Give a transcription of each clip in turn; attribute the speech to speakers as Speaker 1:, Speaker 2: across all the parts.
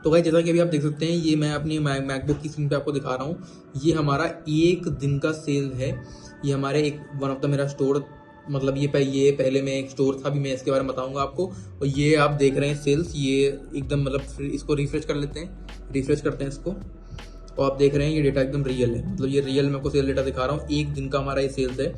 Speaker 1: तो गाइस जैसा कि अभी आप देख सकते हैं, ये मैं अपनी मैकबुक की स्क्रीन पे आपको दिखा रहा हूँ। ये हमारा एक दिन का सेल है। ये हमारे एक वन ऑफ द मेरा स्टोर, मतलब ये पहले में एक स्टोर था, अभी मैं इसके बारे में बताऊंगा आपको। और ये आप देख रहे हैं सेल्स, ये एकदम मतलब इसको रिफ्रेश कर लेते हैं, रिफ्रेश करते हैं इसको, और आप देख रहे हैं ये डेटा एकदम रियल है। मतलब ये रियल मैं आपको सेल डेटा दिखा रहा हूँ। एक दिन का हमारा ये सेल्स है,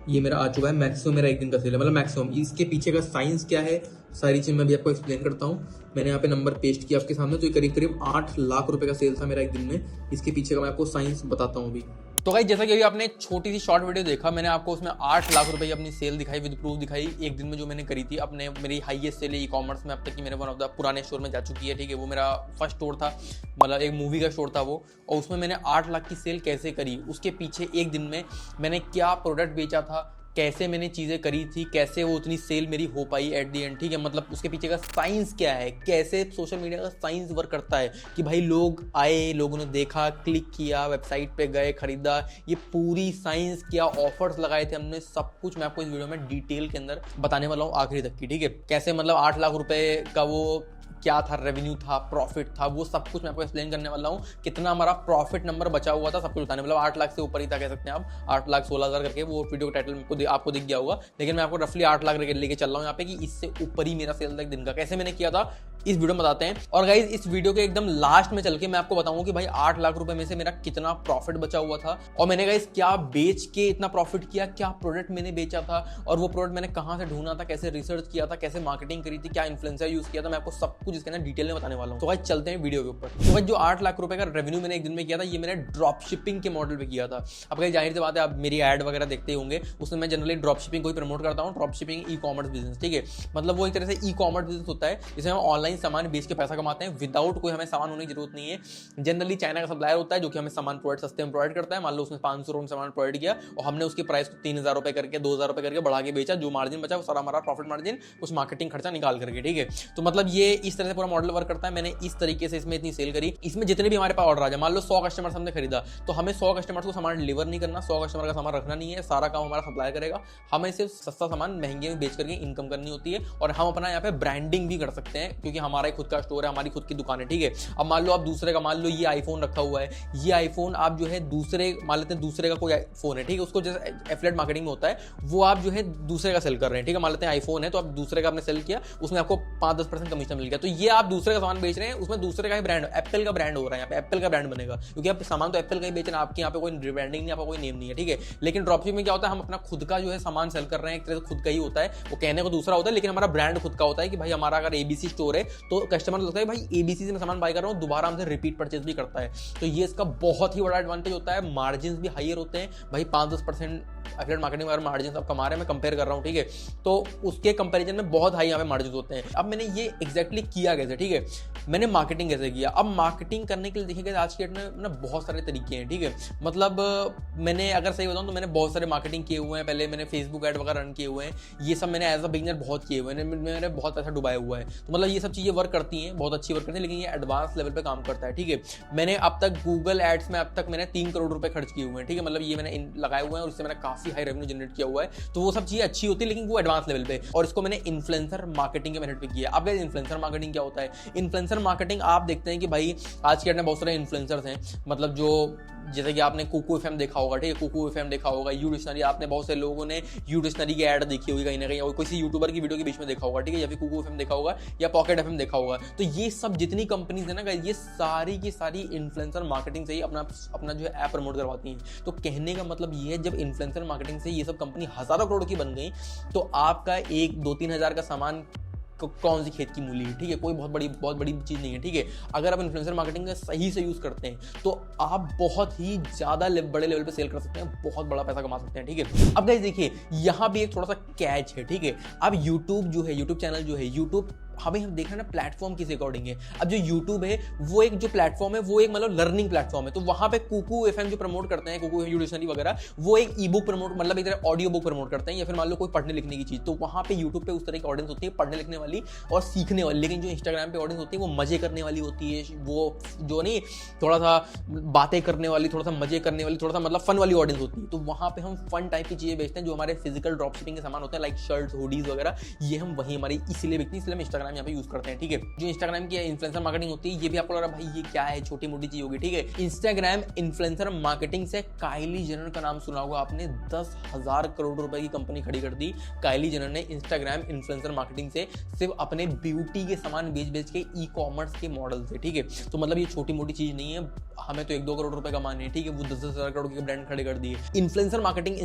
Speaker 1: ये मेरा आ चुका है। मैक्सिमम मेरा एक दिन का सेल है, मतलब मैक्सिमम। इसके पीछे का साइंस क्या है, सारी चीज़ मैं भी आपको एक्सप्लेन करता हूँ। मैंने यहाँ पे नंबर पेस्ट किया आपके सामने, तो ये करीब करीब 8 लाख रुपए का सेल था मेरा एक दिन में। इसके पीछे का मैं आपको साइंस बताता हूँ अभी।
Speaker 2: तो गाइस जैसा कि अभी आपने छोटी सी शॉर्ट वीडियो देखा, मैंने आपको उसमें 8 लाख रुपए की अपनी सेल दिखाई, विद प्रूफ दिखाई एक दिन में जो मैंने करी थी अपने। मेरी हाईएस्ट सेल है ई कॉमर्स में अब तक की, मेरे वन ऑफ द पुराने स्टोर में जा चुकी है। ठीक है, वो मेरा फर्स्ट स्टोर था, मतलब एक मूवी का स्टोर था वो, और उसमें मैंने 8 लाख की सेल कैसे करी, उसके पीछे एक दिन में मैंने क्या प्रोडक्ट बेचा था, कैसे मैंने चीज़ें करी थी, कैसे वो उतनी सेल मेरी हो पाई एट दी एंड। ठीक है, मतलब उसके पीछे का साइंस क्या है, कैसे सोशल मीडिया का साइंस वर्क करता है कि भाई लोग आए, लोगों ने देखा, क्लिक किया, वेबसाइट पे गए, खरीदा, ये पूरी साइंस, क्या ऑफर्स लगाए थे हमने, सब कुछ मैं आपको इस वीडियो में डिटेल के अंदर बताने वाला हूँ आखिरी तक की। ठीक है, कैसे मतलब 8 लाख रुपए का वो क्या था, रेवेन्यू था, प्रॉफिट था, वो सब कुछ मैं आपको एक्सप्लेन करने वाला हूँ। कितना हमारा प्रॉफिट नंबर बचा हुआ था, सब कुछ बताने, मतलब 8 लाख से ऊपर ही था कह सकते हैं आप, 8,16,000 करके वो वीडियो टाइटल में आपको दिख गया होगा। लेकिन मैं आपको रफली 8 लाख लेके चल रहा हूँ यहाँ पे, कि इससे ऊपर ही मेरा सेल था एक दिन का। कैसे मैंने किया था इस वीडियो में बताते हैं। और गाइज इस वीडियो के एकदम लास्ट में चल के मैं आपको बताऊंगा कि भाई 8 लाख रुपए में से मेरा कितना प्रॉफिट बचा हुआ था, और मैंने गाइज क्या बेच के इतना प्रॉफिट किया, क्या प्रोडक्ट मैंने बेचा था, और वो प्रोडक्ट मैंने कहां से ढूंढा था, कैसे रिसर्च किया था, कैसे मार्केटिंग करी थी, क्या इन्फ्लुएंसर यूज किया था, मैं आपको सब कुछ इसके अंदर डिटेल में बताने वाला हूं। तो गाइज चलते हैं वीडियो के ऊपर। तो गाइज जो 8 लाख रुपए का रेवेन्यू मैंने एक दिन में किया था, ये मैंने ड्रॉप शिपिंग के मॉडल पे किया था। अब गाइज जाहिर सी बात है, आप मेरी एड वगैरह देखते होंगे, उसमें मैं जनरली ड्रॉप शिपिंग को ही प्रमोट करता हूँ। Drop shipping e commerce business, ठीक है, मतलब वो एक तरह से ई कॉमर्स बिजनेस होता है जिसमें हम ऑनलाइन सामान बेच के पैसा कमाते हैं, विदाउट कोई हमें सामान होने की जरूरत नहीं है। जनरली चाइना का सप्लायर होता है जो कि हमें सामान प्रोवाइड सस्ते में प्रोवाइड करता है। मान लो उसने 500 रुपये सामान प्रोवाइड किया और हमने उसकी प्राइस को 3,000 रुपये करके, 2,000 रुपये करके बढ़ा के बेचा, जो मार्जिन बचा वो सारा हमारा प्रॉफिट मार्जिन उस मार्केटिंग खर्चा निकाल करके। ठीक है, तो मतलब ये इस तरह से पूरा मॉडल वर्क करता है। मैंने इस तरीके से इसमें इतनी सेल करी, इसमें जितने भी हमारे पास ऑर्डर आ जाए, मान लो 100 कस्टमर्स हमने खरीदा, तो हमें 100 कस्टमर्स को सामान डिलीवर नहीं करना, 100 कस्टमर का सामान रखना नहीं है, सारा काम हमारा सप्लाई करेगा। हमें सिर्फ सस्ता सामान महंगे में बेच करके इनकम करनी होती है, और हम अपना यहाँ पे ब्रांडिंग भी कर सकते हैं क्योंकि हमारा ही खुद का स्टोर है, हमारी खुद की दुकान है। ठीक है, अब मान लो आप दूसरे का, मान लो ये आईफोन रखा हुआ है, ये आईफोन आप जो है दूसरे, मान लेते हैं दूसरे का कोई फोन है, ठीक है, उसको जैसे एफिलिएट मार्केटिंग में होता है, वो आप जो है दूसरे का सेल कर रहे हैं। ठीक है, मान लेते हैं आईफोन है, तो आप दूसरे का आपने सेल किया, उसमें आपको 5-10% कमीशन मिल गया, तो ये आप दूसरे का सामान बेच रहे हैं, उसमें दूसरे का ही ब्रांड, एप्पल का ब्रांड हो रहा है, यहाँ पे एप्पल का ब्रांड बनेगा, क्योंकि आप सामान तो एप्पल का ही बेच रहे हैं, आपके यहाँ पे कोई ब्रांडिंग नहीं, आपका कोई नेम नहीं है। ठीक है, लेकिन ड्रॉपशिपिंग में क्या होता है, हम अपना खुद का जो है सामान सेल कर रहे हैं, एक तरह से खुद का ही होता है, वो कहने को दूसरा होता है, लेकिन हमारा ब्रांड खुद का होता है कि भाई हमारा अगर एबीसी स्टोर है तो कस्टमर लगता है भाई एबीसी से मैं सामान बाय कर रहा हूँ, दोबारा हमसे रिपीट परचेज भी करता है। तो ये इसका बहुत ही बड़ा एडवांटेज होता है। मार्जिन भी हाइयर होते हैं भाई, 5-10% एफिलिएट मार्केटिंग में अगर मार्जिन आप कमा रहे हैं, मैं कंपेयर कर रहा हूँ, ठीक है, तो उसके कंपैरिजन में बहुत हाई यहाँ पे मार्जिन होते हैं। अब मैंने ये एग्जैक्टली किया कैसे, ठीक है, मैंने मार्केटिंग कैसे किया। अब मार्केटिंग करने के लिए देखिएगा आज के डेट में ना बहुत सारे तरीके हैं। ठीक है, मतलब मैंने अगर सही बताऊँ तो मैंने बहुत सारे मार्केटिंग किए हुए हैं। पहले मैंने फेसबुक एड वगैरह रन किए हुए हैं, ये सब मैंने एज अ बिगिनर बहुत किए हुए हैं, मैंने बहुत पैसा डुबाया हुआ है। तो मतलब ये सब चीज़ें वर्क करती हैं, बहुत अच्छी वर्क करती है, लेकिन ये एडवांस लेवल पे काम करता है। ठीक है, मैंने अब तक गूगल एड्स में अब तक मैंने 3 करोड़ रुपए खर्च किए हुए हैं। ठीक है, मतलब ये मैंने लगाए हुए हैं और इससे मैंने काफी हाई रेवेन्यू जनरेट किया हुआ है। तो वो सब चीजें अच्छी होती है, लेकिन वो एडवांस लेवल पे, और इसको मैंने इन्फ्लुएंसर मार्केटिंग के मेथड पे किया। अब इन्फ्लुएंसर मार्केटिंग क्या होता है, इन्फ्लुएंसर मार्केटिंग आप देखते हैं कि भाई आज के डेट में बहुत सारे इन्फ्लुएंसर्स हैं, मतलब जो जैसे कि आपने कुकू एफएम देखा होगा, ठीक है, कुकू एफएम देखा होगा, यू डिक्शनरी, आपने बहुत से लोगों ने यू डिक्शनरी की ऐड देखी होगी कहीं ना कहीं, और किसी यूट्यूबर की वीडियो के बीच में देखा होगा, ठीक है, या फिर कुकू एफएम देखा होगा, या पॉकेट एफएम देखा होगा। तो ये सब जितनी कंपनीज है ना, ये सारी की सारी इन्फ्लुएंसर मार्केटिंग से ही अपना जो है ऐप प्रमोट करवाती हैं। तो कहने का मतलब ये है, जब इन्फ्लुएंसर मार्केटिंग से ये सब कंपनी हजारों करोड़ की बन गई, तो आपका 1-2-3 हज़ार का सामान कौन सी खेत की मूली है। ठीक है, कोई बहुत बड़ी चीज नहीं है। ठीक है, अगर आप इन्फ्लुएंसर मार्केटिंग का सही से यूज करते हैं तो आप बहुत ही ज्यादा बड़े लेवल पे सेल कर सकते हैं, बहुत बड़ा पैसा कमा सकते हैं। ठीक है, अब गाइस देखिए यहां भी एक थोड़ा सा कैच है। ठीक है, अब यूट्यूब जो है, यूट्यूब चैनल जो है, यूट्यूब हमें हम देख रहे हैं ना प्लेटफॉर्म किस अकॉर्डिंग है। अब जो यूट्यूब है वो एक जो प्लेटफॉर्म है, वो एक मतलब लर्निंग प्लेटफॉर्म है। तो वहां पे कुकू एफएम जो प्रमोट करते हैं, कुकू डिक्शनरी वगैरह, वो एक ई बुक प्रमोट, मतलब एक तरह ऑडियो बुक प्रमोट करते हैं, या फिर मान लो कोई पढ़ने लिखने की चीज, तो वहां पे यूट्यूब पे उस तरह की ऑडियंस होती है, पढ़ने लिखने वाली और सीखने वाली। लेकिन जो इंस्टाग्राम पे ऑडियंस होती है वो मजे करने वाली होती है, वो जो नहीं थोड़ा सा बातें करने वाली, थोड़ा सा मजे करने वाली, थोड़ा सा मतलब फन वाली ऑडियंस होती है। तो वहां पे हम फन टाइप की चीजें बेचते हैं, जो हमारे फिजिकल ड्रॉप शिपिंग के सामान होते हैं, लाइक शर्ट्स, हुडीज वगैरह, ये हम वही हमारी इसीलिए बिकती है, इसलिए हम इंस्टाग्राम इंस्टाग्राम यहाँ पे यूज करते हैं, ठीक है। जो इंस्टाग्राम की इन्फ्लुएंसर मार्केटिंग होती है, ये भी आपको लग रहा है भाई ये क्या है, छोटी मोटी चीज होगी, ठीक है। इंस्टाग्राम इन्फ्लुएंसर मार्केटिंग से काइली जेनर का नाम सुना होगा आपने, 10,000 करोड़ रुपए की कंपनी खड़ी कर दी काइली जेनर ने इंस्टाग्राम इन्फ्लुएंसर मार्केटिंग से, सिर्फ अपने ब्यूटी के सामान बेच के ई कॉमर्स के मॉडल से, ठीक है। तो मतलब ये छोटी मोटी चीज नहीं है, हमें तो 1-2 करोड़ रुपए कमाने हैं, ठीक है। वो 10,000 करोड़ के ब्रांड खड़े कर दिए। इन्फ्लुएंसर मार्केटिंग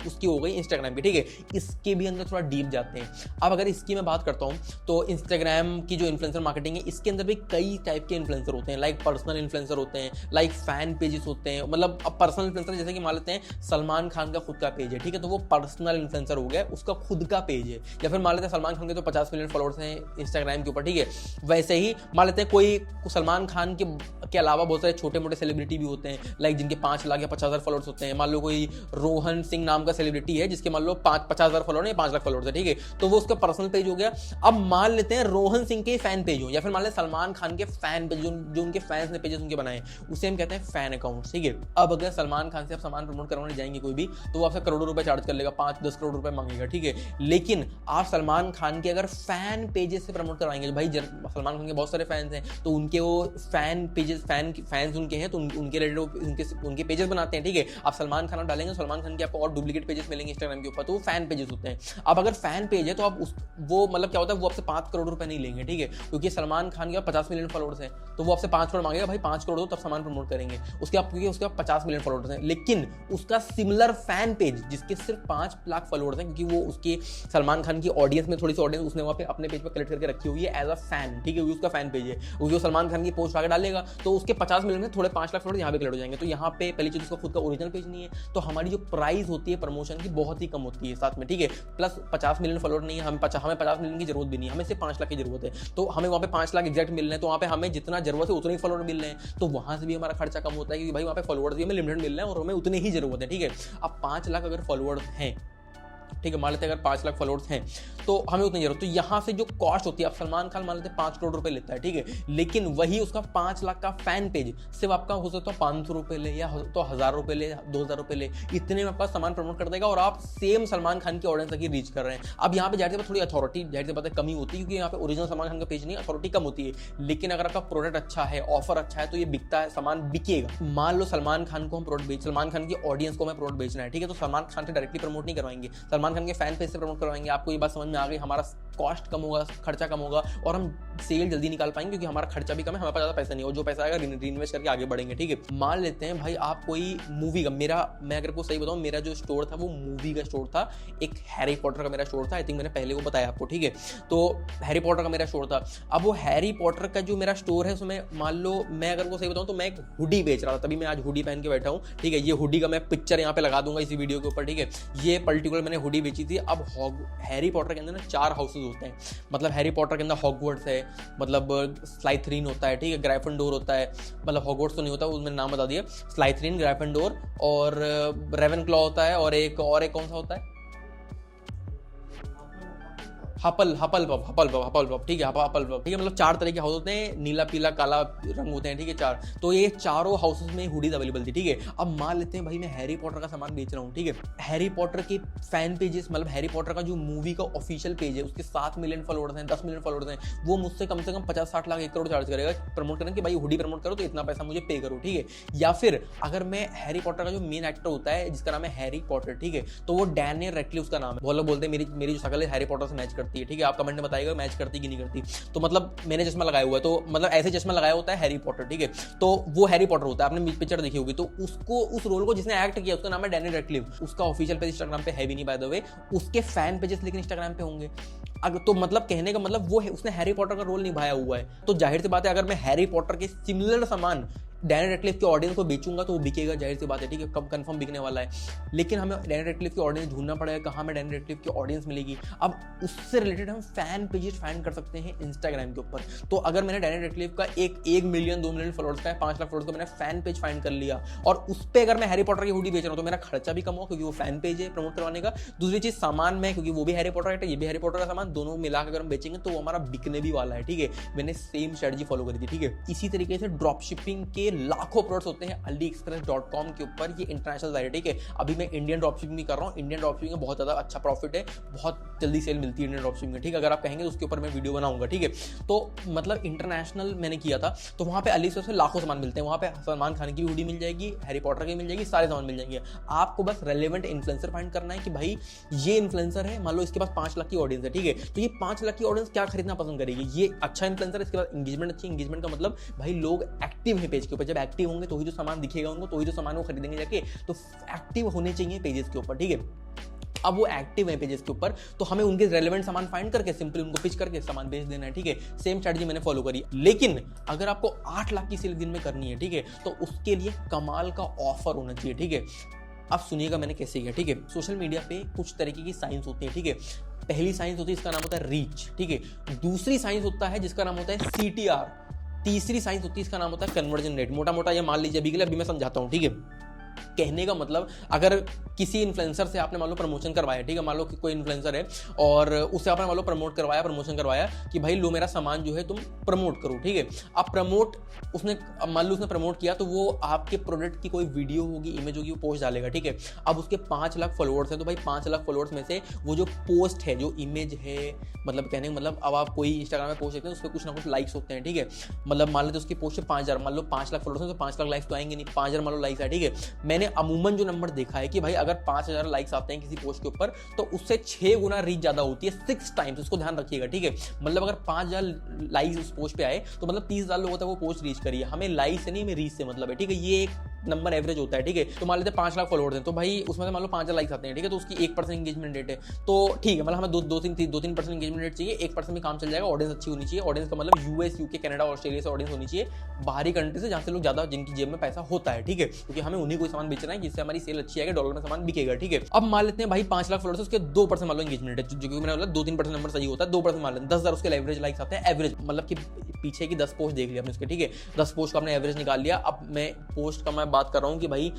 Speaker 2: उसकी हो गई इंस्टाग्राम की, ठीक है। इसके भी अंदर थोड़ा डीप जाते हैं। अब अगर इसकी मैं बात करता हूँ तो इंस्टाग्राम की जो इन्फ्लुएंसर मार्केटिंग है, इसके अंदर भी कई टाइप के इन्फ्लुएंसर होते हैं, लाइक पर्सनल इन्फ्लुएंसर होते हैं, लाइक फैन पेजेस होते हैं। मतलब अब पर्सनल इन्फ्लुएंसर जैसे कि मान लेते हैं सलमान खान का खुद का पेज है, ठीक है, तो वो पर्सनल इन्फ्लुएंसर हो गया, उसका खुद का पेज है। या फिर मान लेते हैं सलमान खान के तो 50 मिलियन फॉलोअर्स हैं इंस्टाग्राम के ऊपर, ठीक है। वैसे ही मान लेते हैं कोई सलमान खान के अलावा बहुत सारे छोटे मोटे सेलिब्रिटी भी होते हैं, लाइक जिनके 5 लाख या 50,000 फॉलोअर्स होते हैं। मान लो कोई रोहन सिंह नाम का सेलिब्रिटी है जिसके मान लो 50,000 फॉलोअर या 5 लाख फॉलोअर्स है, ठीक है, तो वो उसका पर्सनल पेज हो गया। अब मान लेते हैं रोहन सिंह के फैन पेज हो, या फिर मान लेते सलमान खान के फैन पेज, जो उनके फैंस ने पेजेस उनके बनाए, उसे हम कहते हैं फैन अकाउंट, ठीक है। अब अगर सलमान खान से आप सामान प्रमोट करवाने जाएंगे कोई भी, तो वो आपसे करोड़ों रुपए चार्ज कर लेगा, 5-10 करोड़ रुपए मांगेगा, ठीक है। लेकिन आप सलमान खान के अगर फैन पेजेस से प्रमोट करवाएंगे, भाई सलमान खान के बहुत सारे फैंस हैं, तो उनके वो फैन पेजेस फैंस उनके हैं, तो उनके रिलेटेड उनके पेजेस बनाते हैं, ठीक है। आप सलमान खान डालेंगे, सलमान खान के आपको और डुप्लीकेट पेजेस मिलेंगे इंस्टाग्राम के ऊपर, तो वो फैन पेजेस होते हैं। अब अगर फैन पेज है तो आप वो मतलब क्या होता है, वो आपसे 5 करोड़ रुपए नहीं लेंगे, ठीक है, क्योंकि सलमान खान के 50 मिलियन फॉलोअर्स हैं, तो वो आपसे 5 करोड़ मांगेगा, भाई 5 करोड़ दो तब सामान प्रमोट करेंगे क्योंकि उसके 50 मिलियन फॉलोअर्स हैं। लेकिन उसका सिमिलर फैन पेज जिसके सिर्फ 5 लाख फॉलोअर्स हैं, क्योंकि वो उसके सलमान खान की ऑडियंस में थोड़ी सी ऑडियंस उसने वहाँ पे अपने पेज पर कलेक्ट करके रखी हुई है एज अ फैन, ठीक है, वो उसका फैन पेज है, वो सलमान खान की पोस्ट आगे डालेगा तो उसके 50 मिलियन में थोड़े 5 लाख फॉलोअर्स यहाँ पे कलेक्ट हो जाएंगे। तो यहाँ पे पहली चीज उसका खुद का ओरिजिनल पेज नहीं है, तो हमारी जो प्राइस होती है प्रमोशन की बहुत ही कम होती है साथ में, ठीक है। प्लस 50 मिलियन फॉलोअर नहीं है, हमें 50 मिलियन की जरूरत भी नहीं है, हमें सिर्फ 5 लाख की जरूरत है, तो हमें वहाँ पे 5 लाख एग्जैक्ट मिल रहे हैं, तो वहाँ पे हमें जितना जरूरत है उतने ही फॉलोअर मिल रहे हैं, तो वहाँ से भी हमारा खर्चा कम होता है, क्योंकि भाई वहाँ पे फॉलोअर्स भी हमें लिमिटेड मिल रहे हैं और हमें उतनी ही जरूरत है, ठीक है। अब 5 लाख अगर फॉलोअर्स हैं, ठीक है, मान लेते हैं अगर 5 लाख फॉलोअर्स हैं तो हमें उतनी जरूरत, तो यहाँ से जो कॉस्ट होती है, आप सलमान खान मान लेते हैं 5 करोड़ रुपए लेता है, ठीक है, लेकिन वही उसका 5 लाख का फैन पेज सिर्फ आपका हो सकता है 500 रुपए ले, या तो 1000 रुपए ले, 2000 रुपए ले, इतने में आपका सामान प्रमोट कर देगा और आप सेम सलमान खान की ऑडियंस तक ही रीच कर रहे हैं। अब यहाँ पे जाहिर से थोड़ी अथॉरिटी जाहिर से बात है कमी होती है, क्योंकि यहाँ पे ओरिजिनल सलमान खान का पेज नहीं, अथॉरिटी कम होती है। लेकिन अगर आपका प्रोडक्ट अच्छा है, ऑफर अच्छा है, तो ये बिकता है, सामान बिकेगा। मान लो सलमान खान को हम प्रोडक्ट सलमान खान की ऑडियंस को हमें प्रोडक्ट बेचना है, ठीक है, तो सलमान खान से डायरेक्टली प्रमोट नहीं करवाएंगे, सलमान खान के फैन पेज से प्रमोट करवाएंगे। आपको ये बात समझ में आ गई, हमारा कॉस्ट कम होगा, खर्चा कम होगा और हम सेल जल्दी निकाल पाएंगे, क्योंकि हमारा खर्चा भी कम है, हमारे पास ज्यादा पैसा नहीं, और जो पैसा आएगा रीइन्वेस्ट करके आगे बढ़ेंगे, ठीक है। मान लेते हैं भाई आप कोई मूवी का, मैं अगर को सही बताऊं, मेरा जो स्टोर था वो मूवी का स्टोर था, एक हैरी पॉटर का मेरा स्टोर था, आई थिंक मैंने पहले वो बताया आपको, ठीक है। तो हैरी पॉटर का मेरा स्टोर था। अब वो हैरी पॉटर का जो मेरा स्टोर है उसमें मान लो मैं अगर को सही बताऊं तो मैं एक हुडी बेच रहा था, तभी मैं आज हुडी पहन के बैठा हूं, ठीक है। ये हुडी का मैं पिक्चर यहाँ पे लगा दूंगा इसी वीडियो के ऊपर, ठीक है। ये पर्टिकुलर मैंने हुडी बेची थी। अब हैरी पॉटर के अंदर ना 4 हाउसेज होते हैं, मतलब हैरी पॉटर के अंदर हॉगवर्ट्स है, मतलब स्लाइथरीन होता है, ठीक है, ग्राइफिंडोर होता है, मतलब हॉगवर्ट्स तो नहीं होता, उसमें नाम बता दिया, स्लाइथरीन, ग्राइफिंडोर और रेवेनक्लॉ होता है, और एक कौन सा होता है, हपलपफ, ठीक है, हपलपफ, ठीक है। मतलब 4 तरह के हाउस होते हैं, नीला, पीला, काला रंग होते हैं, ठीक है, 4। तो ये चारों हाउसेस में हुडीज अवेलेबल थी, ठीक है। अब मान लेते हैं भाई मैं हैरी पॉटर का सामान बेच रहा हूँ, ठीक है। हैरी पॉटर के फैन पेजेस, मतलब हैरी पॉटर का जो मूवी का ऑफिशियल पेज है, उसके 7 मिलियन फॉलोअर्स हैं, 10 मिलियन फॉलोअर्स हैं, वो मुझसे कम से कम 50-60 लाख 1 करोड़ चार्ज करेगा प्रमोट करने के, भाई हुडी प्रमोट करो तो इतना पैसा मुझे पे करो, ठीक है। या फिर अगर मैं हैरी पॉटर का जो मेन एक्टर होता है जिसका नाम है हैरी पॉटर, ठीक है, तो वो डैनियल रेडक्लिफ उसका नाम है, बहुत लोग बोलते हैं मेरी जो शक्ल है हैरी पॉटर से मैच करती है, ठीक है। आप कमेंट में बताइएगा मैच करती कि नहीं करती। तो मतलब मैंने चश्मा लगाया हुआ है, तो मतलब ऐसे चश्मा लगाया होता है हैरी पॉटर, ठीक है, तो वो हैरी पॉटर होता है, आपने पिक्चर देखी होगी। तो उसको, उस रोल को जिसने एक्ट किया उसका नाम है डैनियल रेडक्लिफ। उसका ऑफिशियल पेज इंस्टाग्राम पे है भी नहीं बाय द वे, उसके फैन पेजेस लेकिन इंस्टाग्राम पे होंगे। अगर तो मतलब कहने का मतलब वो है उसने हैरी पॉटर का रोल निभाया हुआ है, तो जाहिर सी बात है अगर मैं हैरी पॉटर के सिमिलर सामान डैनियल रेडक्लिफ के ऑडियंस को बेचूंगा तो वो बिकेगा, जाहिर सी बात है, ठीक है, कब कंफर्म बिकने वाला है। लेकिन हमें डैनियल रेडक्लिफ की ऑडियंस ढूंढना पड़ेगा, कहाँ में डैनियल रेडक्लिफ की ऑडियंस मिलेगी। अब उससे रिलेटेड हम फैन पेजेस फाइंड कर सकते हैं इंस्टाग्राम के ऊपर। तो अगर मैंने डैनियल रेडक्लिफ का 1 मिलियन 2 मिलियन फॉलोअर्स का है, 5 लाख फॉलोअर्स का मैंने फैन पेज फाइंड कर लिया, और उस पर अगर मैं हैरी पॉटर की हुडी बेच रहा हूँ तो मेरा खर्चा भी कम हुआ, क्योंकि वो फैन पेज है प्रमोट करवाने का। दूसरी चीज सामान में, क्योंकि वो भी हैरी पॉटर है, ये भी हैरी पॉटर का सामान, दोनों मिलाकर अगर हम बेचेंगे तो वो हमारा बिकने भी वाला है, ठीक है। मैंने सेम स्ट्रेटजी फॉलो करी थी, ठीक है। इसी तरीके से ड्रॉप शिपिंग के लाखों प्रोडक्ट्स होते हैं AliExpress.com के ऊपर, ये इंटरनेशनल साइट है, ठीक है। अभी मैं इंडियन ड्रॉपशिपिंग भी कर रहा हूँ, इंडियन ड्रॉपशिपिंग में बहुत ज़्यादा अच्छा प्रॉफिट है, बहुत जल्दी सेल मिलती है इंडियन ड्रॉपशिपिंग में, ठीक है। अगर आप कहेंगे तो उसके ऊपर मैं वीडियो बनाऊंगा, ठीक है। तो मतलब इंटरनेशनल मैंने किया था, तो वहाँ पे AliExpress में लाखों सामान मिलते हैं, वहाँ पे सलमान खान की हुडी मिल जाएगी, हैरी पॉटर की मिल जाएगी, सारे सामान मिल जाएंगे। आपको बस रेलेवेंट इन्फ्लुएंसर फाइंड करना है कि भाई ये इन्फ्लुएंसर है, मान लो इसके पास 5 लाख की ऑडियंस है, ठीक है, तो ये 5 लाख की ऑडियंस क्या खरीदना पसंद करेगी, ये अच्छा इन्फ्लुएंसर है, इसके बाद एंगेजमेंट अच्छी, एंगेजमेंट का मतलब भाई लोग एक्टिव है पेज के ऊपर, जब एक्टिव होंगे तो ही जो सामान दिखेगा उनको, तो ही जो सामान वो खरीदेंगे जाके, तो एक्टिव होने चाहिए पेजेस के ऊपर, ठीक है। अब वो एक्टिव है पेजेस के ऊपर, तो हमें उनके रेलेवेंट सामान फाइंड करके सिंपली उनको पिच करके सामान बेच देना है, ठीक है। सेम स्ट्रेटजी मैंने फॉलो करी, लेकिन अगर आपको 8 लाख की सेल दिन में करनी है, ठीक है, तो उसके लिए कमाल का ऑफर होना चाहिए, ठीक है। अब सुनिएगा मैंने कैसे किया, ठीक है। सोशल मीडिया पे कुछ तरीके की साइंस होती है, ठीक है। पहली साइंस होती है, इसका नाम होता है रीच, ठीक है। दूसरी साइंस होता है जिसका नाम होता है CTR। तीसरी साइंस होती है, इसका नाम होता है कन्वर्जन रेट। मोटा मोटा ये मान लीजिए अभी के लिए, अभी मैं समझाता हूँ, ठीक है। कहने का मतलब, अगर किसी इन्फ्लुएंसर से आपने मान लो प्रमोशन करवाया, ठीक है, मान लो कि कोई इन्फ्लुएंसर है और उससे आपने मान लो प्रमोशन करवाया कि भाई लो मेरा सामान जो है तुम प्रमोट करो, ठीक है। अब प्रमोट उसने, मान लो उसने प्रमोट किया, तो वो आपके प्रोडक्ट की कोई वीडियो होगी, इमेज होगी, वो पोस्ट डालेगा, ठीक है। अब उसके 5 लाख फॉलोअर्स हैं, तो भाई 5 लाख फॉलोअर्स में से वो जो पोस्ट है, जो इमेज है, मतलब कहने का मतलब, अब आप कोई इंस्टाग्राम में पोस्ट देखते हैं उस पर कुछ ना कुछ लाइक्स होते हैं, ठीक है। मतलब मान लेते उसकी पोस्ट है 5000, मान लो 5 लाख फॉलोअर्स हैं, तो 5 लाख लाइक्स तो आएंगे नहीं, 5000 मान लो लाइक्स है, ठीक है। मैंने अमूमन जो नंबर देखा है कि भाई अगर 5000 लाइक्स आते हैं किसी पोस्ट के ऊपर, तो उससे 6 गुना रीच ज्यादा होती है, 6 टाइम्स, उसको ध्यान रखिएगा, ठीक है। मतलब अगर 5000 लाइक्स उस पोस्ट पे आए, तो मतलब 30,000 लोगों तक वो पोस्ट रीच करिए। हमें लाइक से नहीं, हमें रीच से मतलब है, ठीक है। ये एक नंबर एवरेज होता है, ठीक है। तो मान लेते हैं 5 लाख फॉलोअर्स हैं, तो भाई उसमें से मान लो 5000 लाइक्स आते हैं, ठीक है, तो उसकी 1% एंगेजमेंट रेट है, तो ठीक है, मतलब हमें 2-3% एंगेजमेंट रेट चाहिए, 1% में काम चल जाएगा। ऑडियंस अच्छी होनी चाहिए, ऑडियंस का मतलब US, UK, कनाडा, ऑस्ट्रेलिया से ऑडियंस होनी चाहिए, बाहरी कंट्री से, जहाँ से लोग ज्यादा, जिनकी जेब में पैसा होता है, ठीक है, क्योंकि हमें उन्हीं को सामान बेचना है जिससे हमारी सेल अच्छी आएगी, डॉलर में सामान बिकेगा, ठीक है। अब मान लेते हैं भाई 5 लाख फॉलोअर्स, उसके 2% मान लो एंगेजमेंट है, जो कि मैंने बोला 2-3% नंबर सही होता है, 2% मान लेते हैं, 10,000 उसके एवरेज लाइक्स आते हैं, एवरेज मतलब कि पीछे की 10 पोस्ट देख लिया आपने उसके, ठीक है, 10 पोस्ट का आपने एवरेज निकाल लिया। अब मैं पोस्ट का मैं बात कर रहा हूँ कि भाई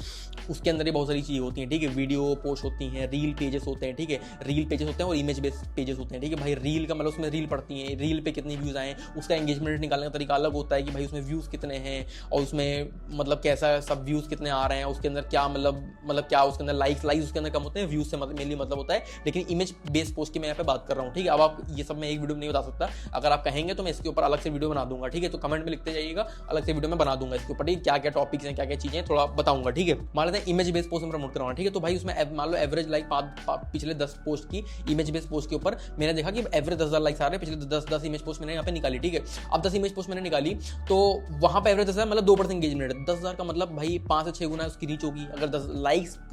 Speaker 2: उसके अंदर ही बहुत सारी चीजें होती हैं, ठीक है। वीडियो पोस्ट होती हैं, रील पेजेस होते हैं, ठीक है, रील पेजेस होते हैं और इमेज बेस्ड पेजेस होते हैं, ठीक है। भाई रील का मतलब उसमें रील पड़ती हैं, रील पे कितनी व्यूज आए, उसका एंगेजमेंट निकालने का तरीका अलग होता है कि भाई उसमें व्यूज कितने हैं और उसमें मतलब कैसा सब व्यूज कितने आ रहे हैं, उसके अंदर क्या मतलब क्या उसके अंदर लाइक्स उसके अंदर कम होते हैं, व्यूज से मेनली मतलब होता है। लेकिन इमेज बेस्ड पोस्ट की मैं यहाँ पे बात कर रहा हूँ, ठीक है। अब आप ये सब मैं एक वीडियो में नहीं बता सकता, अगर आप कहेंगे तो मैं इसके ऊपर अलग से वीडियो बना दूंगा, ठीक है। तो कमेंट में लिखते जाइएगा, अलग से वीडियो में बना दूंगा इसके ऊपर, ठीक है, क्या क्या टॉपिक्स हैं, क्या क्या चीजें थोड़ा बताऊंगा, ठीक है। मान लेते हैं इमेज बेस्ड पोस्ट में प्रमोट करवाना, ठीक है, तो भाई उसमें मान लो एवरेज लाइक पिछले 10 पोस्ट की इमेज बेस्ड पोस्ट के ऊपर मैंने देखा कि एवरेज 10,000 लाइक्स आ रहे हैं, पिछले 10 इमेज पोस्ट मैंने यहाँ पे निकाली, ठीक है। अब 10 इमेज पोस्ट मैंने निकाली, तो वहां पे एवरेज 10,000 मतलब 2% एंगेजमेंट है, 10,000 का मतलब भाई 5 से 6 गुना उसकी रीच होगी। अगर 10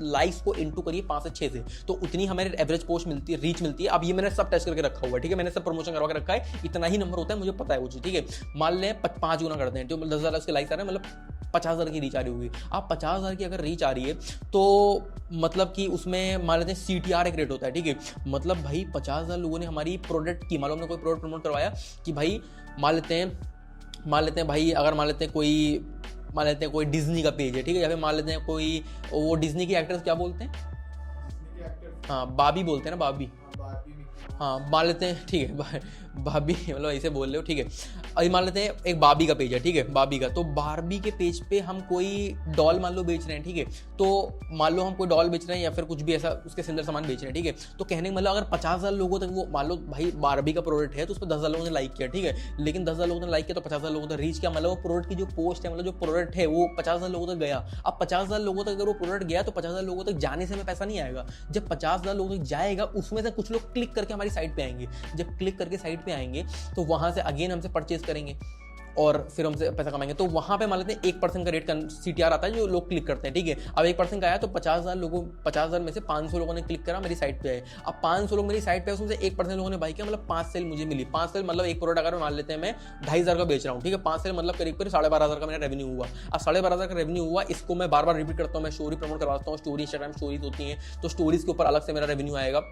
Speaker 2: लाइक्स को इंटू करिए 5 से 6 से, तो उतनी हमें एवरेज पोस्ट मिलती है, रीच मिलती है। अब ये मैंने सब टेस्ट करके रखा हुआ है, ठीक है, मैंने सब प्रमोशन करवा के रखा है, इतना ही नंबर होता है, मुझे पता है वो चीज, ठीक है। मान लें 5 गुना करते हैं, तो 10,000 उसके लाइक्स आ रहे हैं, मतलब 50,000 की रीच आ रही होगी। आप 50,000 की अगर रीच आ रही है, तो मतलब कि उसमें मान लेते हैं CTR एक रेट होता है, ठीक है। मतलब भाई 50,000 लोगों ने हमारी प्रोडक्ट की, मान लो हमने कोई प्रोडक्ट प्रमोट करवाया कि भाई मान लेते हैं भाई, अगर मान लेते हैं कोई डिज्नी का पेज है, ठीक है, या फिर मान लेते हैं कोई वो डिज्नी की एक्ट्रेस क्या बोलते हैं, हाँ बाबी बोलते हैं ना, बाबी, हाँ मान लेते हैं, ठीक है, बाबी मतलब ऐसे बोल रहे हो, ठीक है। अभी मान लेते हैं एक बाबी का पेज है, ठीक है, बाबी का, तो बारबी के पेज पे हम कोई डॉल मान लो बेच रहे हैं, ठीक है। तो मान लो हम कोई डॉल बेच रहे हैं या फिर कुछ भी ऐसा उसके सिमिलर सामान बेच रहे हैं, ठीक है। तो कहने का मतलब अगर 50,000 लोगों तक वो, मान लो भाई बारबी का प्रोडक्ट है, तो उस पर 10,000 लोगों ने लाइक किया, ठीक है, लेकिन 10,000 लोगों ने लाइक किया तो 50,000 लोगों तक रीच किया, मतलब वो प्रोडक्ट की जो पोस्ट है, मतलब जो प्रोडक्ट है वो 50,000 लोगों तक गया। अब 50,000 लोगों तक अगर वो प्रोडक्ट गया, तो 50,000 लोगों तक जाने से हमें पैसा नहीं आएगा। जब 50,000 लोगों तक जाएगा, उसमें से कुछ लोग क्लिक करके हमारी साइट पे आएंगे, जब क्लिक करके साइट पे आएंगे तो वहां से अगेन हमसे परचेज करेंगे और फिर हमसे पैसा कमाएंगे। तो वहां पे मान लेते हैं 1% का रेट का CTR आता है जो लोग क्लिक करते हैं, ठीक है। अब 1% का आया तो 50,000 में से 500 लोगों ने क्लिक करा, मेरी साइट पे आए। अब 500 लोग मेरी साइट पे, उसमें से 1% लोगों ने बाई किया, मतलब 5 सेल मुझे मिली। 5 सेल मतलब एक प्रोडक्ट अगर मान लेते हैं मैं 2,500 का बेच रहा हूँ, ठीक है, 5 सेल मतलब करीब 12,500 का मेरा रेवेन्यू हुआ। अब 12,500 का रेवेन्यू हुआ, इसको मैं बार बार रिपीट करता हूँ, मैं स्टोरी प्रमोट करवाता हूँ, स्टोरी इंस्टाग्राम स्टोरीज होती हैं, तो स्टोरीज के ऊपर अलग से मेरा रेवेन्यू आएगा,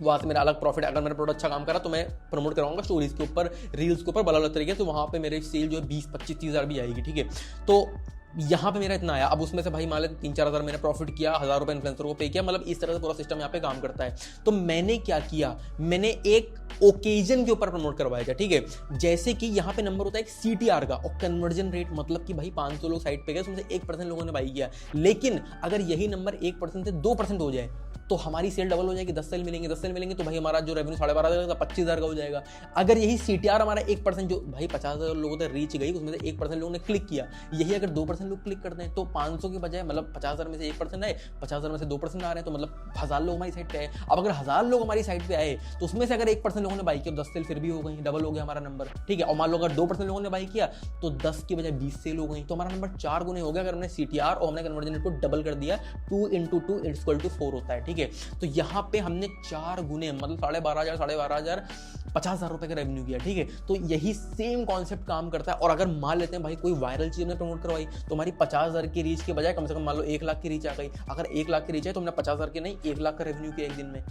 Speaker 2: वहाँ से मेरा अलग प्रॉफिट। अगर मेरा प्रोडक्ट अच्छा काम करा तो मैं प्रमोट कराऊंगा स्टोरीज के ऊपर, रील्स के ऊपर, अलग अलग तरीके, तो वहाँ पे मेरे सेल जो है 20, 25, 30 हज़ार भी आएगी, ठीक है। तो यहाँ पे मेरा इतना आया। अब उसमें से भाई मान लेते 3-4 हज़ार मैंने प्रॉफिट किया, 1000 रुपये इन्फ्लुएंसर को पे किया, मतलब इस तरह से पूरा सिस्टम यहाँ पे काम करता है। तो मैंने क्या किया, मैंने एक ओकेजन के ऊपर प्रमोट करवाया था, ठीक है। जैसे कि यहाँ पे नंबर होता है एक CTR का और कन्वर्जन रेट, मतलब कि भाई 500 लोग साइट पे गए, उसमें से 1% लोगों ने बाई किया। लेकिन अगर यही नंबर 1% से 2% हो जाए तो हमारी सेल डबल हो जाएगी, 10 सेल मिलेंगे, 10 सेल मिलेंगे तो भाई हमारा जो रेवेन्यू 12,500 का 25,000 का हो जाएगा। अगर यही CTR हमारा 1%, जो भाई 50,000 लोगों तक रीच गई, उसमें से 1% लोगों ने क्लिक किया, यही अगर 2% लोग क्लिक करते हैं तो 500 के बजाय मतलब 50,000 में से 1% आए, 50,000 में से 2% आ रहे हैं, तो मतलब 1000 लोग हमारी साइट पे आए। अब अगर 1000 लोग हमारी साइट पे आए तो उसमें से अगर 1% लोगों ने बाई किया, 10 सेल फिर भी हो गई, डबल हो गया हमारा नंबर, ठीक है। और मान लो अगर 2% लोगों ने बाई किया तो 10 की बजाय 20 सेल हो गई, तो हमारा नंबर 4 गुने हो गया। अगर हमने CTR और हमने कन्वर्जन रेट को डबल कर दिया, 2 × 2 = 4 होता है, ठीक है। तो यहाँ पे हमने 4 गुने मतलब 12,500 50,000 रुपए का रेवेन्यू किया, ठीक है। तो यही सेम कॉन्सेप्ट काम करता है। और अगर मान लेते हैं भाई कोई वायरल चीज हमने प्रमोट करवाई तो हमारी 50,000 की रीच के बजाय कम से कम मान लो 1 लाख की रीच आ गई। अगर 1 लाख की रीच है तो हमने 50,000 की नहीं 1 लाख का रेवेन्यू किया एक दिन में।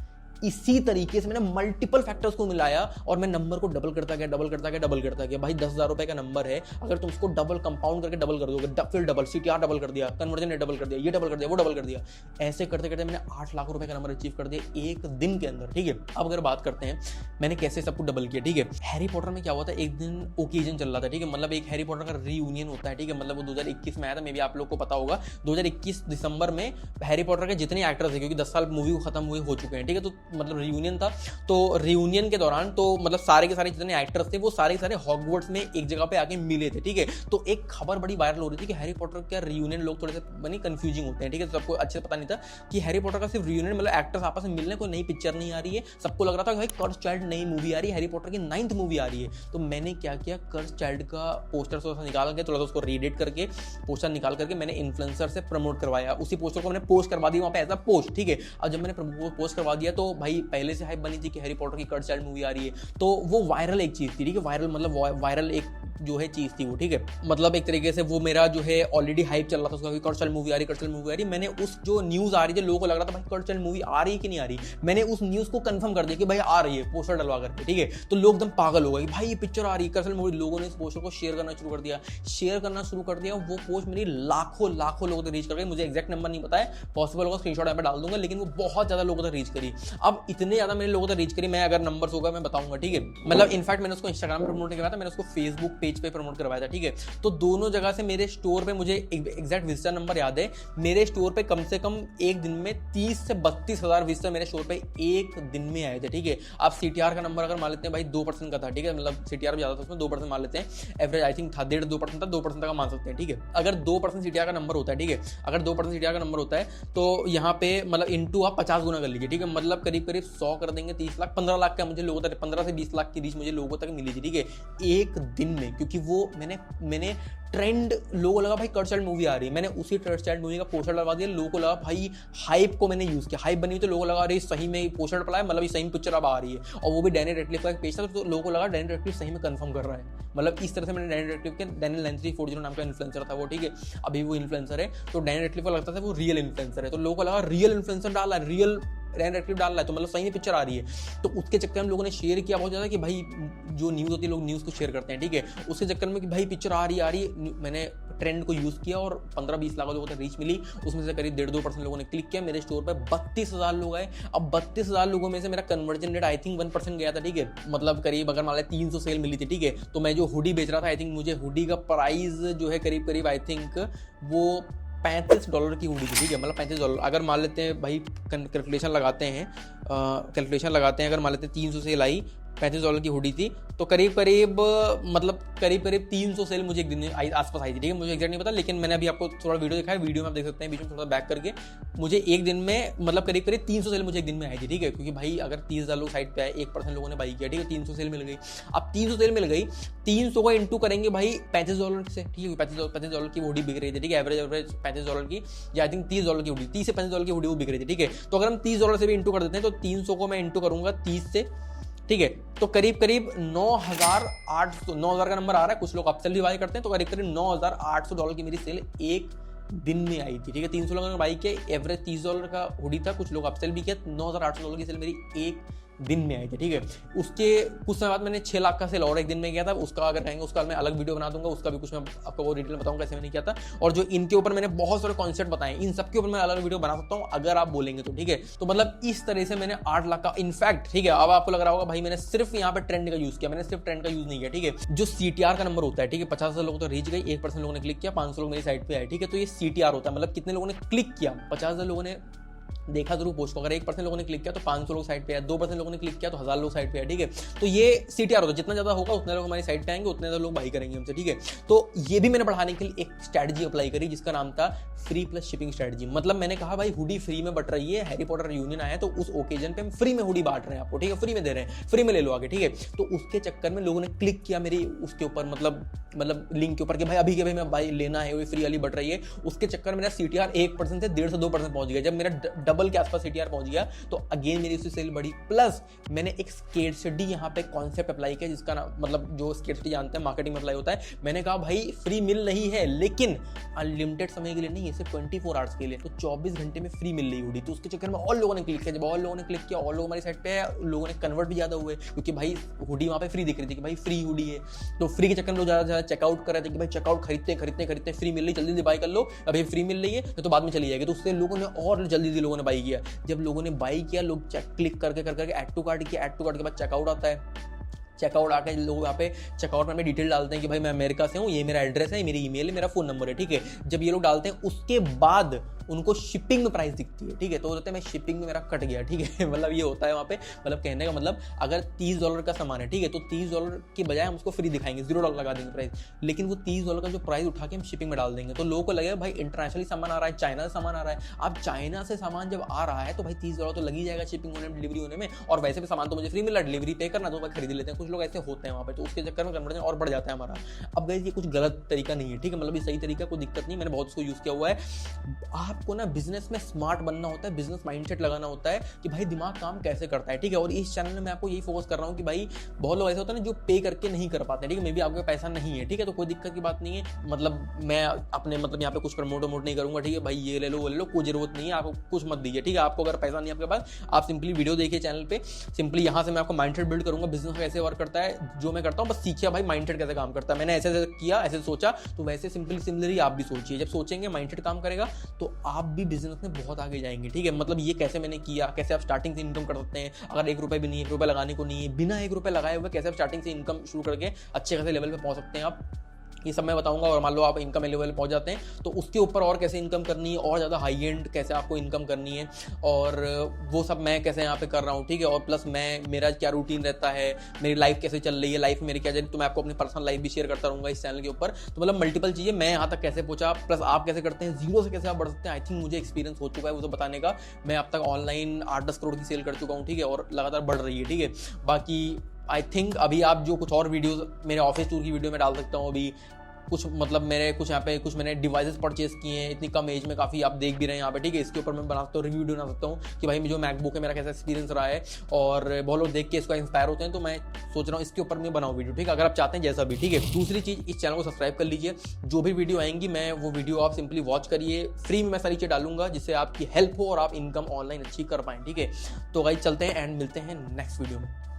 Speaker 2: इसी तरीके से मैंने मल्टीपल फैक्टर्स को मिलाया और मैं नंबर को डबल करता गया। भाई 10,000 रुपए का नंबर है, अगर तुम उसको डबल कंपाउंड करके डबल कर दोगे, फिर डबल CTR डबल कर दिया, कन्वर्जन रेट डबल कर दिया, ये डबल कर दिया, वो डबल कर दिया, ऐसे करते करते मैंने 8 लाख रुपए का नंबर अचीव कर दिया एक दिन के अंदर, ठीक है। अब अगर बात करते हैं मैंने कैसे सब कुछ डबल किया, ठीक है। हैरी पॉटर में क्या हुआ था, एक दिन ओकेजन चल रहा था, ठीक है, मतलब एक हैरी पॉटर का रीयूनियन होता है, ठीक है, मतलब वो 2021 में आया था, मे बी आप लोग को पता होगा। 2021 दिसंबर में हैरी पॉटर के जितने एक्टर्स थे, क्योंकि 10 साल मूवी को खत्म हुए हो चुके हैं, ठीक है, तो मतलब रीयूनियन था। तो रियूनियन के दौरान तो मतलब सारे के सारे जितने एक्टर्स थे वो सारे के सारे हॉगवर्ट्स में एक जगह पे आके मिले थे, ठीक है। तो एक खबर बड़ी वायरल हो रही थी कि हैरी पॉटर का रियूनियन, लोग थोड़े से बनी कंफ्यूजिंग होते हैं, ठीक है, तो सबको अच्छे से पता नहीं था कि हैरी पॉटर का सिर्फ रियूनियन मतलब एक्टर्स आपस में मिलने, कोई नई पिक्चर नहीं आ रही है। सबको लग रहा था कि भाई कर्स चाइल्ड नई मूवी आ रही है, हैरी पॉटर की 9th मूवी आ रही है। तो मैंने क्या किया, कर्स चाइल्ड का पोस्टर निकाल के थोड़ा सा उसको रीडेट करके पोस्टर निकाल करके मैंने इन्फ्लुएंसर से प्रमोट करवाया। उसी पोस्टर को मैंने पोस्ट करवा दिया वहाँ पे एज अ पोस्ट, ठीक है। अब जब मैंने पोस्ट करवा दिया तो भाई पहले से हाइप बनी थी कि हैरी पॉटर की कर्स चाइल्ड मूवी आ रही है, तो वो वायरल एक चीज थी, ठीक है। वायरल मतलब वायरल एक जो है चीज थी वो, ठीक है। मतलब एक तरीके से वो मेरा जो है ऑलरेडी हाइप चल रहा था उसका, कर्स चाइल्ड मूवी आ रही। मैंने उस जो न्यूज आ रही थी, लोगों को लग रहा था भाई कर्स चाइल्ड मूवी आ रही है कि नहीं आ रही, मैंने उस न्यूज को कंफर्म कर दिया कि भाई आ रही है, पोस्टर डलवा करके, ठीक है। तो लोग एकदम पागल हो गए भाई ये पिक्चर आ रही है कर्स चाइल्ड मूवी। लोगों ने इस पोस्टर को शेयर करना शुरू कर दिया। वो पोस्ट मेरी लाखों लोगों तक रीच कर गई। मुझे एग्जैक्ट नंबर नहीं पता है, पॉसिबल होगा स्क्रीनशॉट यहाँ पे डाल दूंगा, लेकिन वो बहुत ज्यादा लोगों तक रीच करी। अब इतने ज्यादा मेरे लोगों तक रीच करी, मैं अगर नंबर्स होगा मैं बताऊंगा, ठीक है। मतलब इनफैक्ट मैंने उसको इंस्टाग्राम पे प्रमोट नहीं करवाया था, मैंने उसको फेसबुक पेज पे प्रमोट करवाया था, ठीक है। तो दोनों जगह से मेरे स्टोर पे, मुझे एग्जैक्ट विजिटर नंबर याद है, मेरे स्टोर पे कम से कम एक दिन में 30 से 32 हजार विजिटर मेरे स्टोर पे एक दिन में आए थे, ठीक है। आप CTR का नंबर अगर मान लेते हैं भाई 2% का था, ठीक है, मतलब CTR ज्यादा था उसमें 2% मान लेते हैं, एवरेज आई थिंक था 1.5-2% था, 2% का मान सकते हैं, ठीक है। अगर 2% CTR का नंबर होता है, ठीक है, अगर 2% CTR का नंबर होता है तो यहाँ पे मतलब इंटू आप 50 गुना कर लीजिए, ठीक है, मतलब करीब 100 कर देंगे 30 लाख, 15 लाख का मुझे लोगों तक, 15 से 20 लाख की रीच मुझे लोगों तक मिली थी, ठीक है, एक दिन में। क्योंकि वो मैंने ट्रेंड, लोगों लगा भाई कर्स चाइल्ड मूवी आ रही है, मैंने उसी कर्स चाइल्ड मूवी का पोस्टर लगा दिया। लोगों को लगा भाई हाइप को मैंने यूज किया, हाइप बनी तो लोगों लगा अरे सही में पोस्टर पड़ा है, मतलब सही में पिक्चर अब आ रही है। और वो भी डैनियल रेडक्लिफ का एक पेज था, तो लोगों को लगा डैनियल रेडक्लिफ सही में कंफर्म कर रहा है। मतलब इस तरह से मैंने डैनियल रेडक्लिफ के, डैनियल 9340 नाम का इन्फ्लुएंसर था वो, ठीक है, अभी वो इन्फ्लुएंसर है। तो डैनियल रेडक्लिफ को लगता था वो रियल इन्फ्लुएंसर है, तो लोगों को लगा रियल इन्फ्लुएंसर डाला है, रियल डैनियल रेडक्लिफ डाल रहा है, तो मतलब सही में पिक्चर आ रही है। तो उसके चक्कर में लोगों ने शेयर किया बहुत ज़्यादा कि भाई जो न्यूज़ होती है लोग न्यूज़ को शेयर करते हैं, ठीक है, उसके चक्कर में कि भाई पिक्चर आ रही है। मैंने ट्रेंड को यूज़ किया और 15-20 लाख लोगों तक रीच मिली। उसमें से करीब 1.5-2% लोगों ने क्लिक किया। मेरे स्टोर पर 32,000 लोग आए। अब 32,000 लोगों में से मेरा कन्वर्जन रेट आई थिंक 1% गया था, ठीक है, मतलब करीब अगर मान लें 300 सेल मिली थी, ठीक है। तो मैं जो हुडी बेच रहा था, आई थिंक मुझे हुडी का प्राइस जो है करीब आई थिंक वो $35 की हुडी थी, ठीक है, मतलब $35। अगर मान लेते हैं भाई कैलकुलेशन लगाते हैं अगर मान लेते हैं 300 सेल आई, $35 की हुडी थी, तो करीब 300 सेल मुझे एक दिन में आसपास आई थी, ठीक है। मुझे एग्जैक्ट नहीं पता, लेकिन मैंने अभी आपको थोड़ा वीडियो दिखाया, वीडियो में आप देख सकते हैं बीच में थोड़ा बैक करके, मुझे एक दिन में मतलब करीब 300 सेल मुझे एक दिन में आई थी, ठीक है। क्योंकि भाई अगर 30,000 लोग साइट पे आए, 1% लोगों ने बाई किया, ठीक है, 300 सेल मिल गई। अब 300 सेल मिल गई, 300 को इंटू करेंगे भाई $35 से, ठीक है, $35 की हुडी बिक रही थी, ठीक है, एवरेज $35 की, या आई थिंक $30 की हुडी, $30 से $35 की हुडी वो बिक रही थी, ठीक है। तो अगर हम $30 से भी इंटू कर देते हैं तो 300 को मैं इंटू करूंगा 30 से, ठीक है, तो करीब 9,000 का नंबर आ रहा है। कुछ लोग अपसेल भी बाई करते हैं, तो करीब $9,800 की मेरी सेल एक दिन में आई थी, ठीक है। 300 लोगों ने बाई किया, एवरेज $30 का हुडी था, कुछ लोग अपसेल भी किया, $9,800 की सेल मेरी एक दिन में आई थी, ठीक है। उसके कुछ समय बाद मैंने 6 लाख का सेल और एक दिन में किया था, उसका अगर कहेंगे उसका मैं अलग वीडियो बना दूंगा, उसका भी कुछ मैं आपको वो डिटेल बताऊंगा कैसे मैंने किया था। और जो इनके ऊपर मैंने बहुत सारे कॉन्सेप्ट बताए, इन सब के ऊपर मैं अलग वीडियो बना सकता हूँ अगर आप बोलेंगे तो, ठीक है। तो मतलब इस तरह से मैंने 8 लाख का, इनफैक्ट ठीक है, अब आपको लग रहा होगा भाई मैंने सिर्फ यहाँ पे ट्रेंड का यूज किया, मैंने सिर्फ ट्रेंड का यूज नहीं किया, ठीक है। जो CTR का नंबर होता है, ठीक है, 50,000 लोगों तो रीच गई, 1% लोगों ने क्लिक किया, 500 लोग मेरी साइट पे आए, ठीक है। तो ये CTR होता है, मतलब कितने लोगों ने क्लिक किया, 50,000 लोगों ने देखा जरूर पोस्ट को, अगर 1% लोगों ने क्लिक किया तो 500 लोग साइट पे आए, 2% लोगों ने क्लिक किया तो 1000 लोग साइट पे आए, ठीक है। तो ये CTR होता है, जितना ज्यादा होगा उतने लोग हमारी साइट पे आएंगे, उतने ज्यादा लोग बाई करेंगे हमसे, ठीक है। तो ये भी मैंने बढ़ाने के लिए एक स्ट्रैटेजी अप्लाई करी जिसका नाम था फ्री प्लस शिपिंग स्ट्रैटेजी। मतलब मैंने कहा भाई हुडी फ्री में बट रही है, हैरी पॉटर रियूनियन आया तो उस ओकेजन पे हम फ्री में हुडी बांट रहे हैं आपको, ठीक है, फ्री में दे रहे हैं, फ्री में ले लो आगे, ठीक है। तो उसके चक्कर में लोगों ने क्लिक किया मेरी उसके ऊपर, मतलब लिंक के ऊपर कि भाई अभी के भाई मैं भाई लेना है, वो फ्री वाली बट रही है। उसके चक्कर में मेरा CTR 1% से 1.5 से 2% पहुंच गया। जब मेरा डबल के आसपास CTR पहुंच गया तो अगेन मेरी उससे सेल बढ़ी। प्लस मैंने एक स्केर्सिटी यहाँ पे कॉन्सेप्ट अप्लाई किया जिसका ना मतलब जो स्केर्सिटी जानते हैं मार्केटिंग में अप्लाई होता है। मैंने कहा भाई फ्री मिल रही है लेकिन अनलिमिटेड समय के लिए नहीं है, सिर्फ 24 आवर्स के लिए, तो 24 घंटे में फ्री मिल रही हुडी। तो उसके चक्कर में और लोगों ने क्लिक किया, जब और लोगों ने क्लिक किया और लोग हमारी साइट पे लोगों ने कन्वर्ट भी ज्यादा हुए क्योंकि भाई हुडी वहां पे फ्री दिख रही थी कि भाई फ्री हुडी है। तो फ्री के चक्कर में लोग ज्यादा चेकआउट कर रहे थे कि भाई चेकआउट खरीदते फ्री मिल रही, जल्दी जल्दी बाई कर लो, अभी फ्री मिल रही है तो बाद में चली जाएगी। तो उससे लोगों ने और जल्दी लोगों ने बाई किया। जब लोगों ने बाई किया, लोग क्लिक करके ऐड टू कार्ट किया, ऐड टू कार्ट के बाद चेकआउट आता है, चेकआउट आके लोग यहाँ पे चेकआउट में डिटेल डालते हैं कि भाई मैं अमेरिका से हूँ, ये मेरा एड्रेस है, मेरी ईमेल है, मेरा फोन नंबर है, ठीक है। जब ये लोग डालते हैं उसके बाद उनको शिपिंग में प्राइस दिखती है, ठीक है। तो बोलते हैं मैं शिपिंग में मेरा कट गया, ठीक है। मतलब ये होता है वहाँ पे, मतलब कहने का मतलब अगर $30 का सामान है, ठीक है, तो $30 की बजाय हम उसको फ्री दिखाएंगे, $0 लगा देंगे प्राइस, लेकिन वो $30 का जो प्राइस उठा के हम शिपिंग में डाल देंगे। तो लोगों को लगेगा भाई इंटरनेशनली सामान आ रहा है, चाइना से सामान आ रहा है। अब चाइना से सामान जब आ रहा है तो भाई $30 तो लग ही जाएगा शिपिंग होने में, डिलीवरी होने में, और वैसे भी सामान तो मुझे फ्री मिल रहा है, डिलीवरी पे करना तो मैं खरीद लेते हैं। कुछ लोग ऐसे होते हैं वहाँ पे, तो उसके चक्कर में कन्वर्जन और बढ़ जाता है हमारा। अब गाइस ये कुछ गलत तरीका नहीं है, ठीक है, मतलब ये सही तरीका, कोई दिक्कत नहीं, मैंने बहुत उसको यूज किया हुआ है। आपको ना बिजनेस में स्मार्ट बनना होता है, बिजनेस माइंडसेट लगाना होता है कि भाई दिमाग काम कैसे करता है, ठीक है। और इस चैनल में मैं आपको यही फोकस कर रहा हूँ कि भाई बहुत लोग ऐसे होते हैं ना जो पे करके नहीं कर पाते, ठीक है, मे बी आपके पैसा नहीं है, ठीक है, तो कोई दिक्कत की बात नहीं है। मतलब मैं अपने मतलब यहाँ पे कुछ प्रमोट नहीं करूंगा, ठीक है, भाई ये ले लो वो ले लो, कोई जरूरत नहीं है, आपको कुछ मत दीजिए, ठीक है। आपको अगर पैसा नहीं आपके पास, आप सिंपली वीडियो देखिए चैनल पे, सिंपली यहाँ से मैं आपको माइंडसेट बिल्ड करूंगा, बिजनेस कैसे वर्क करता है, जो मैं करता हूँ बस सीखिए भाई माइंडसेट कैसे काम करता है। मैंने ऐसे किया, ऐसे सोचा, तो वैसे सिमिलरली आप भी सोचिए। जब सोचेंगे माइंडसेट काम करेगा तो आप भी बिजनेस में बहुत आगे जाएंगे, ठीक है। मतलब ये कैसे मैंने किया, कैसे आप स्टार्टिंग से इनकम कर सकते हैं, अगर ₹1 भी नहीं, ₹1 लगाने को नहीं है, बिना ₹1 लगाए हुए कैसे आप स्टार्टिंग से इनकम शुरू करके अच्छे खासे लेवल पे पहुंच सकते हैं आप, ये सब मैं बताऊंगा। और मान लो आप इनकम लेवल पहुंच जाते हैं तो उसके ऊपर और कैसे इनकम करनी है, और ज़्यादा हाई एंड कैसे आपको इनकम करनी है, और वो सब मैं कैसे यहाँ पे कर रहा हूँ, ठीक है। और प्लस मेरा क्या रूटीन रहता है, मेरी लाइफ कैसे चल रही है, लाइफ मेरी क्या चल रही है, तो मैं आपको अपनी पर्सनल लाइफ भी शेयर करता रहूँगा इस चैनल के ऊपर। तो मतलब मल्टीपल चीज़ें, मैं यहाँ तक कैसे पहुँचा, प्लस आप कैसे करते हैं, जीरो से कैसे आप बढ़ सकते हैं। आई थिंक मुझे एक्सपीरियंस हो चुका है वो सब बताने का। मैं अब तक ऑनलाइन 8-10 करोड़ की सेल कर चुका हूँ, ठीक है, और लगातार बढ़ रही है, ठीक है। बाकी आई थिंक अभी आप जो कुछ और वीडियोज़ मेरे ऑफिस टूर की वीडियो में डाल सकता हूँ, अभी कुछ मतलब मेरे कुछ यहाँ पे कुछ मैंने डिवाइसेस परचेस किए हैं इतनी कम एज में, काफ़ी आप देख भी रहे हैं यहाँ पे, ठीक है। इसके ऊपर मैं बना सकता हूँ, रिव्यू बना सकता हूँ कि भाई जो मैकबुक है मेरा कैसा एक्सपीरियंस रहा है, और बहुत लोग देख के इसको इंस्पायर होते हैं। तो मैं सोच रहा हूँ इसके ऊपर मैं बनाऊँ वीडियो, ठीक है, अगर आप चाहते हैं जैसा भी, ठीक है। दूसरी चीज़, इस चैनल को सब्सक्राइब कर लीजिए, जो भी वीडियो आएंगी मैं वो वीडियो आप सिंपली वॉच करिए, फ्री में मैं सारी चीज़ डालूंगा जिससे आपकी हेल्प हो और आप इनकम ऑनलाइन अच्छी कर पाएँ, ठीक है। तो गाइस चलते हैं एंड मिलते हैं नेक्स्ट वीडियो में।